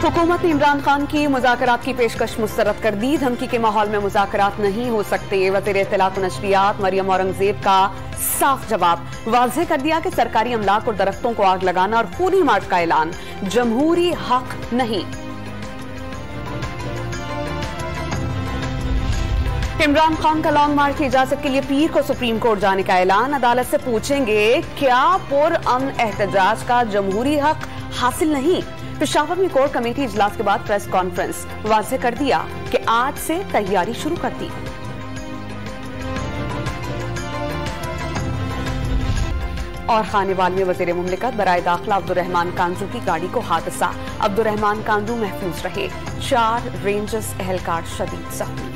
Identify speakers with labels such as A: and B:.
A: हुकूमत ने इमरान खान की मुज़ाकरात की पेशकश मुस्तरद कर दी। धमकी के माहौल में मुज़ाकरात नहीं हो सकते। वज़ीर इत्तलात व नशरियात मरियम औरंगजेब का साफ जवाब। वाज़ेह कर दिया कि सरकारी अमलाक और दरख्तों को आग लगाना और खूनी मार्च का ऐलान जमहूरी हक नहीं। इमरान खान का लॉन्ग मार्च की इजाजत के लिए पीर को सुप्रीम कोर्ट जाने का ऐलान। अदालत से पूछेंगे क्या पुरअमन एहतजाज का जमहूरी हक हासिल नहीं। पेशावर में कोर कमेटी इजलास के बाद प्रेस कॉन्फ्रेंस। वाज़ेह कर दिया कि आज से तैयारी शुरू कर दी। और खानेवाल में वजीर मुमलिकत बराए दाखिला अब्दुर्रहमान कांजू की गाड़ी को हादसा। अब्दुर्रहमान कांजू महफूज रहे, 4 रेंजर्स एहलकार शदीद जख्मी।